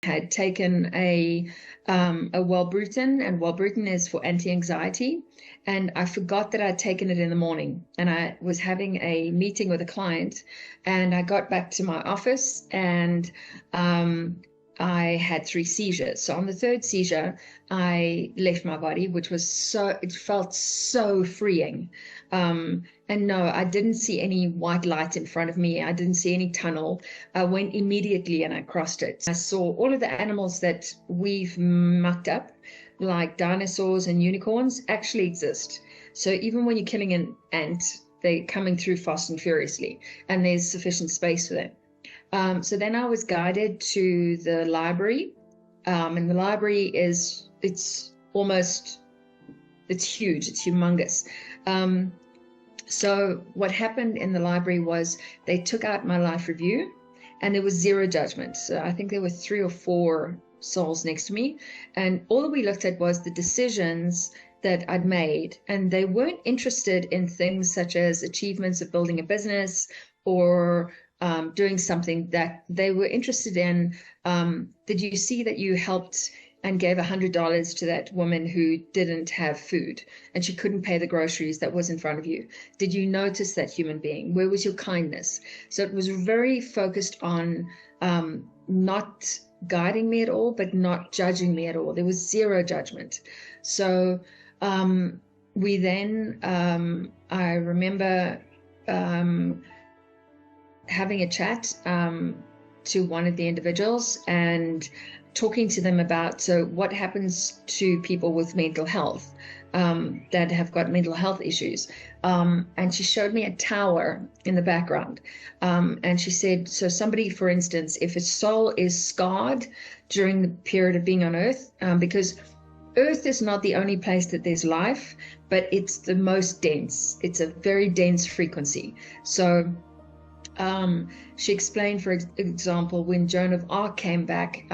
had taken a Wellbrutin, and Wellbrutin is for anti-anxiety, and I forgot that I'd taken it in the morning, and I was having a meeting with a client, and I got back to my office, and I had 3 seizures. So on the 3rd seizure, I left my body, which was it felt so freeing. And no, I didn't see any white light in front of me. I didn't see any tunnel. I went immediately and I crossed it. I saw all of the animals that we've mucked up, like dinosaurs and unicorns, actually exist. So even when you're killing an ant, they're coming through fast and furiously, and there's sufficient space for them. So then I was guided to the library, and the library it's huge, it's humongous. So what happened in the library was they took out my life review, and there was 0 judgment. So I think there were 3 or 4 souls next to me, and all that we looked at was the decisions that I'd made, and they weren't interested in things such as achievements of building a business or doing something. That they were interested in, did you see that you helped and gave $100 to that woman who didn't have food and she couldn't pay the groceries that was in front of you? Did you notice that human being? Where was your kindness? So it was very focused on not guiding me at all, but not judging me at all. There was 0 judgment. So we then, I remember having a chat to one of the individuals and talking to them about, so what happens to people with mental health, that have got mental health issues. And she showed me a tower in the background. And she said, so somebody, for instance, if a soul is scarred during the period of being on Earth, because Earth is not the only place that there's life, but it's the most dense. It's a very dense frequency. So she explained, for example, when Joan of Arc came back,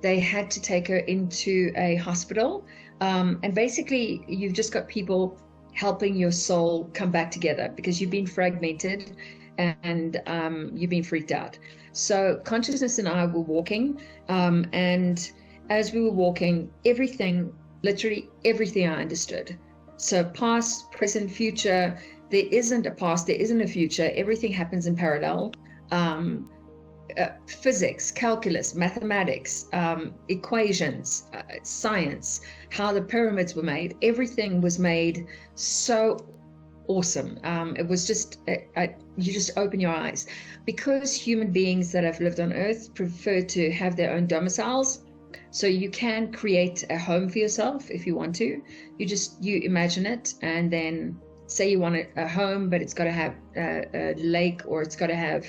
they had to take her into a hospital. And basically, you've just got people helping your soul come back together because you've been fragmented and you've been freaked out. So consciousness and I were walking, and as we were walking, everything, literally everything I understood. So past, present, future. There isn't a past, there isn't a future. Everything happens in parallel. Physics, calculus, mathematics, equations, science, how the pyramids were made. Everything was made so awesome. It was just, you just open your eyes. Because human beings that have lived on Earth prefer to have their own domiciles, so you can create a home for yourself if you want to. You imagine it, and then say you want a home, but it's got to have a lake, or it's got to have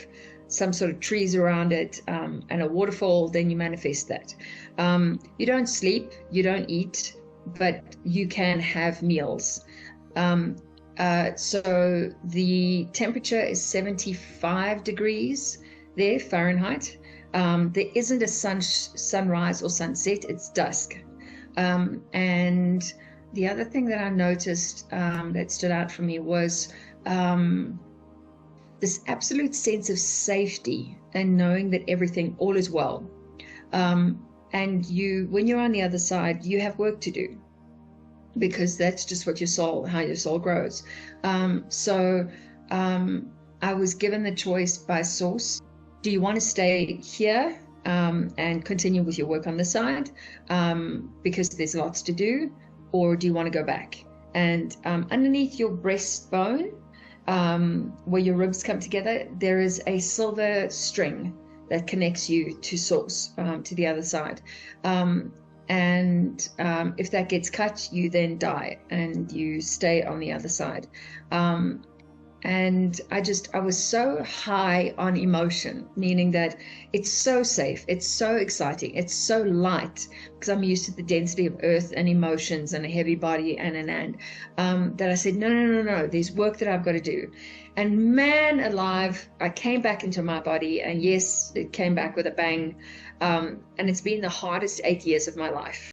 some sort of trees around it, and a waterfall, then you manifest that. You don't sleep, you don't eat, but you can have meals. So the temperature is 75 degrees there, Fahrenheit. There isn't a sunrise or sunset, it's dusk. And the other thing that I noticed that stood out for me was this absolute sense of safety and knowing that all is well. And when you're on the other side, you have work to do, because that's just what how your soul grows. So I was given the choice by Source. Do you want to stay here and continue with your work on the side, because there's lots to do? Or do you want to go back? And underneath your breastbone, where your ribs come together, there is a silver string that connects you to Source, to the other side. And if that gets cut, you then die and you stay on the other side. And I was so high on emotion, meaning that it's so safe, it's so exciting, it's so light, because I'm used to the density of Earth and emotions and a heavy body and an and, that I said, no, there's work that I've got to do. And man alive, I came back into my body, and yes, it came back with a bang. And it's been the hardest 8 years of my life.